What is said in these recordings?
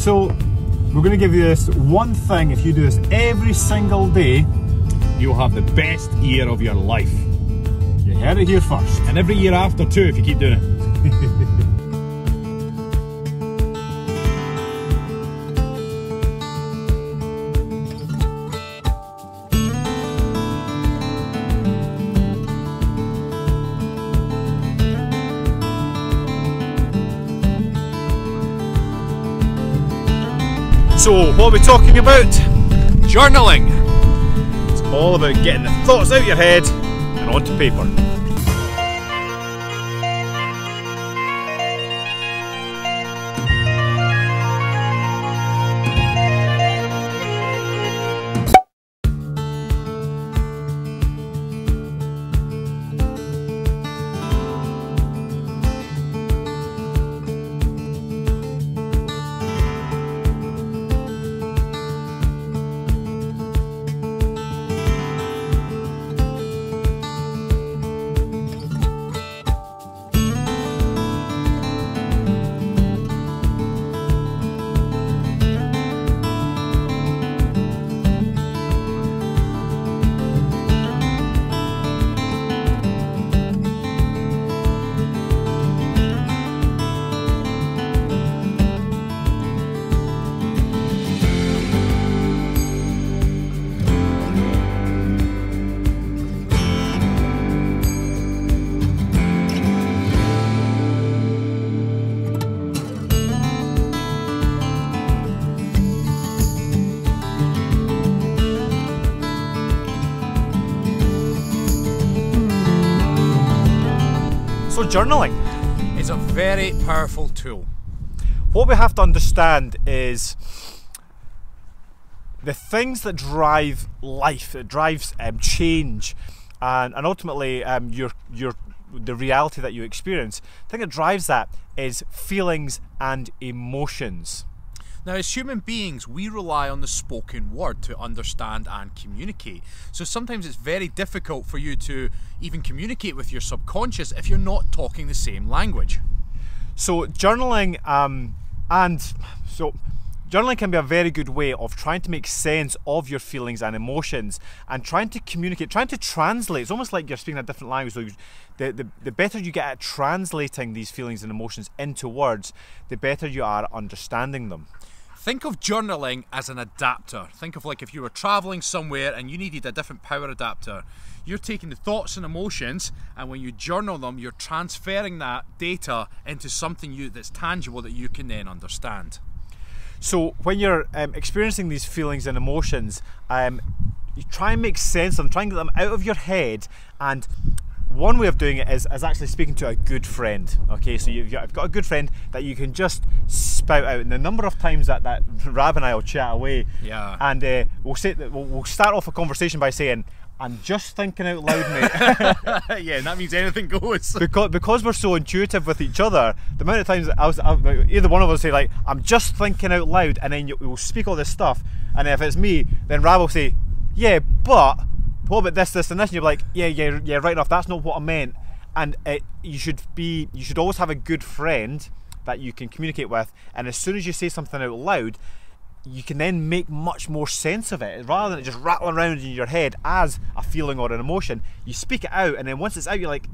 So we're going to give you this one thing. If you do this every single day, you'll have the best year of your life. You heard it here first. And every year after too, if you keep doing it. So, what are we talking about? Journaling. It's all about getting the thoughts out your head and onto paper. So journaling is a very powerful tool. What we have to understand is the things that drive life, that drives change, and ultimately the reality that you experience. The thing that drives that is feelings and emotions. Now, as human beings, we rely on the spoken word to understand and communicate. So sometimes it's very difficult for you to even communicate with your subconscious if you're not talking the same language. So journaling journaling can be a very good way of trying to make sense of your feelings and emotions and trying to communicate, trying to translate. It's almost like you're speaking a different language. So the better you get at translating these feelings and emotions into words, the better you are at understanding them. Think of journaling as an adapter. Think of like if you were traveling somewhere and you needed a different power adapter. You're taking the thoughts and emotions, and when you journal them, you're transferring that data into something that's tangible that you can then understand. So when you're experiencing these feelings and emotions, you try and make sense of them, try and get them out of your head. And one way of doing it is actually speaking to a good friend. Okay, so I've got a good friend that you can just spout out. And the number of times that Rab and I will chat away, yeah, and we'll start off a conversation by saying, "I'm just thinking out loud, mate." Yeah, and that means anything goes. Because we're so intuitive with each other, the amount of times that either one of us say like, "I'm just thinking out loud," and then we'll speak all this stuff, and if it's me, then Rab will say, "Yeah, but what about this, and this?" And you're like, yeah, right enough, that's not what I meant. And you should always have a good friend that you can communicate with, and as soon as you say something out loud, you can then make much more sense of it. Rather than it just rattling around in your head as a feeling or an emotion, you speak it out, and then once it's out, you're like,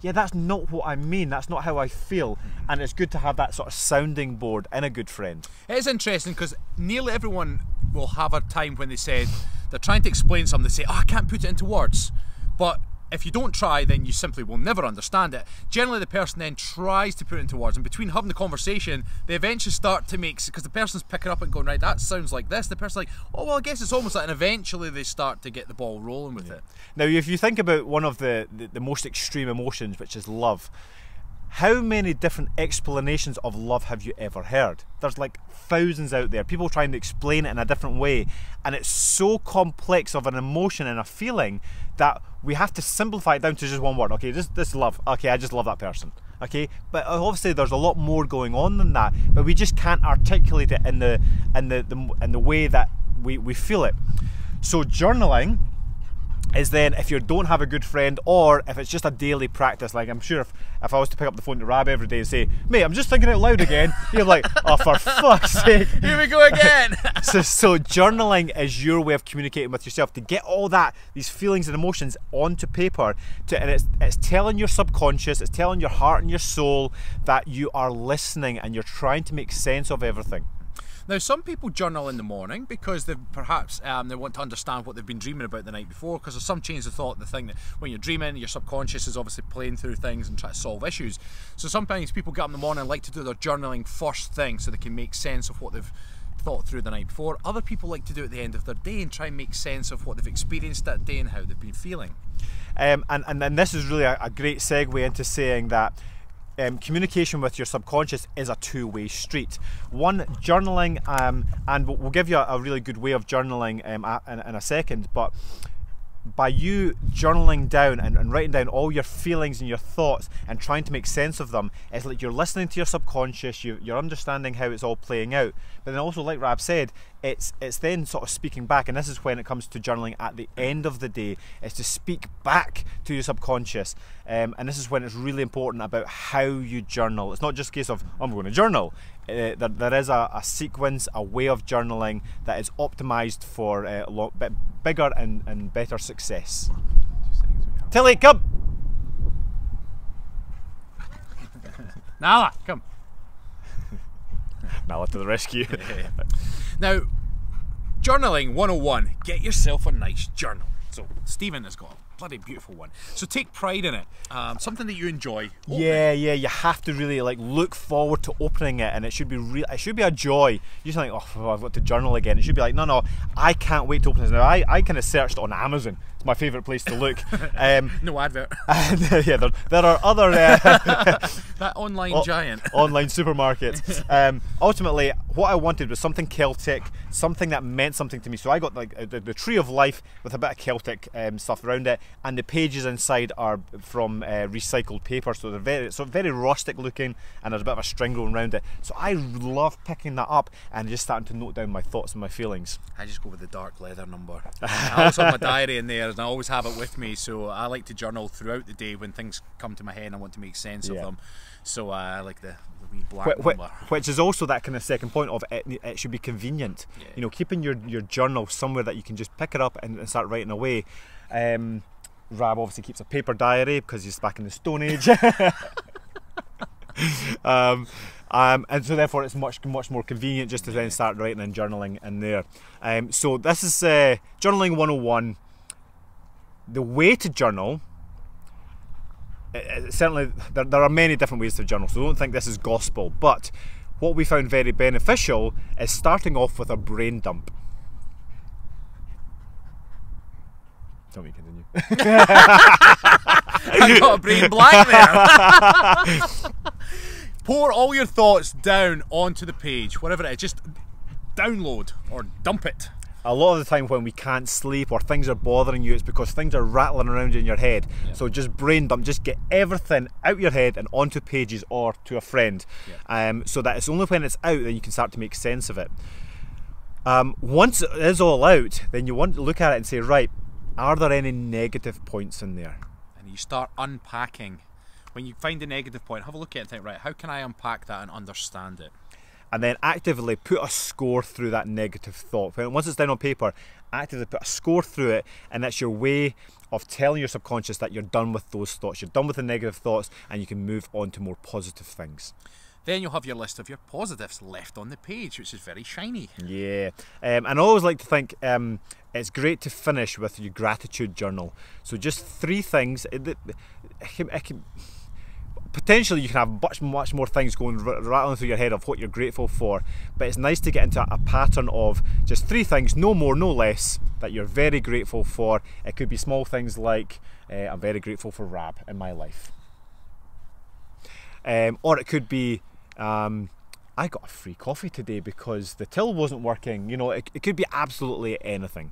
yeah, that's not what I mean, that's not how I feel. And it's good to have that sort of sounding board in a good friend. It is interesting because nearly everyone will have a time when they said they're trying to explain something, they say, "Oh, I can't put it into words." But if you don't try, then you simply will never understand it. Generally, the person then tries to put it into words, and between having the conversation, they eventually start to make, because the person's picking up and going, right, that sounds like this. The person's like, oh, well, I guess it's almost like, and eventually they start to get the ball rolling with it. Now, if you think about one of the most extreme emotions, which is love, how many different explanations of love have you ever heard? There's like thousands out there, people trying to explain it in a different way, and it's so complex of an emotion and a feeling that we have to simplify it down to just one word. Okay, this love. Okay, I just love that person. Okay, but obviously there's a lot more going on than that, but we just can't articulate it in the way that we feel it. So journaling is then if you don't have a good friend, or if it's just a daily practice, like I'm sure if I was to pick up the phone to Rab every day and say, mate, I'm just thinking out loud again, you're like, oh, for fuck's sake. Here we go again. So journaling is your way of communicating with yourself to get all these feelings and emotions onto paper, and it's telling your subconscious, it's telling your heart and your soul that you are listening and you're trying to make sense of everything. Now, some people journal in the morning because they perhaps they want to understand what they've been dreaming about the night before, because there's some chains of thought, the thing that when you're dreaming, your subconscious is obviously playing through things and trying to solve issues. So sometimes people get up in the morning and like to do their journaling first thing so they can make sense of what they've thought through the night before. Other people like to do it at the end of their day and try and make sense of what they've experienced that day and how they've been feeling. And this is really a great segue into saying that communication with your subconscious is a two-way street. One, journaling, and we'll give you a really good way of journaling in a second, but by you journaling down and writing down all your feelings and your thoughts and trying to make sense of them, it's like you're listening to your subconscious, you're understanding how it's all playing out. But then also, like Rab said, it's then sort of speaking back, and this is when it comes to journaling at the end of the day, is to speak back to your subconscious. And this is when it's really important about how you journal. It's not just a case of, I'm going to journal. There is a sequence, a way of journaling that is optimized for bigger and better success. Tilly, come! Nala, come. Nala to the rescue. Now, journaling 101, get yourself a nice journal. So Stephen has got a bloody beautiful one. So take pride in it. Something that you enjoy. Yeah, you have to really look forward to opening it, and it should be it should be a joy. You think, oh, I've got to journal again. It should be like, no, I can't wait to open this. Now I kind of searched on Amazon. It's my favourite place to look. No advert. Yeah, there are other that online giant online supermarkets. Ultimately, what I wanted was something Celtic, something that meant something to me. So I got the Tree of Life with a bit of Celtic stuff around it, and the pages inside are from recycled paper, so they're very rustic looking, and there's a bit of a string going around it. So I love picking that up and just starting to note down my thoughts and my feelings. I just go with the dark leather number. I also have my diary in there, and I always have it with me, so I like to journal throughout the day when things come to my head and I want to make sense of them. So I like the wee black number. Which is also that kind of second point of it should be convenient. Yeah. You know, keeping your journal somewhere that you can just pick it up and start writing away. Rab obviously keeps a paper diary because he's back in the Stone Age. And so therefore it's much more convenient just to then start writing and journaling in there. So this is Journaling 101. The way to journal, certainly there are many different ways to journal, so don't think this is gospel, but what we found very beneficial is starting off with a brain dump. Tell me, continue. I got a brain blank there. Pour all your thoughts down onto the page, whatever it is, just download or dump it. A lot of the time when we can't sleep or things are bothering you, it's because things are rattling around in your head. Yeah. So just brain dump, just get everything out your head and onto pages or to a friend. Yeah. So that it's only when it's out that you can start to make sense of it. Once it is all out, then you want to look at it and say, right, are there any negative points in there? And you start unpacking. When you find a negative point, have a look at it and think, right, how can I unpack that and understand it? And then actively put a score through that negative thought. Once it's down on paper, actively put a score through it, and that's your way of telling your subconscious that you're done with those thoughts. You're done with the negative thoughts, and you can move on to more positive things. Then you'll have your list of your positives left on the page, which is very shiny. Yeah. And I always like to think it's great to finish with your gratitude journal. So just 3 things. Potentially you can have much more things going rattling through your head of what you're grateful for, but it's nice to get into a pattern of just 3 things, no more, no less, that you're very grateful for. It could be small things like I'm very grateful for Rab in my life, or it could be I got a free coffee today because the till wasn't working. You know, it could be absolutely anything.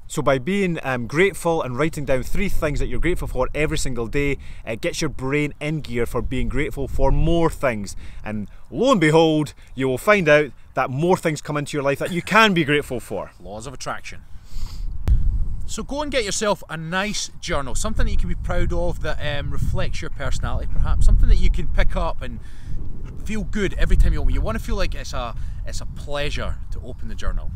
So by being grateful and writing down 3 things that you're grateful for every single day, it gets your brain in gear for being grateful for more things. And lo and behold, you will find out that more things come into your life that you can be grateful for. Laws of attraction. So go and get yourself a nice journal, something that you can be proud of, that reflects your personality perhaps, something that you can pick up and feel good every time you open it. You want to feel like it's a pleasure to open the journal.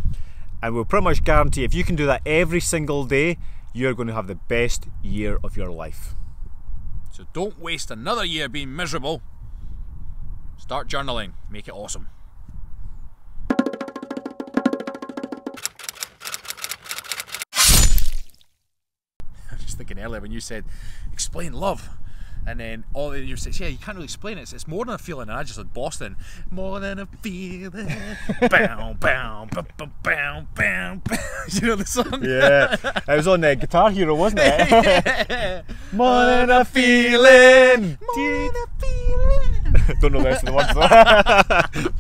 And we'll pretty much guarantee if you can do that every single day, you're going to have the best year of your life. So don't waste another year being miserable. Start journaling. Make it awesome. I was just thinking earlier when you said, explain love. And then all the you say, yeah, you can't really explain it. It's more than a feeling. And I just said Boston. More than a feeling. Bow, bow, bow, bow, bow, bow. You know the song? Yeah. It was on Guitar Hero, wasn't it? Yeah. More than a feeling. More than a feeling. Don't know the rest of the words though.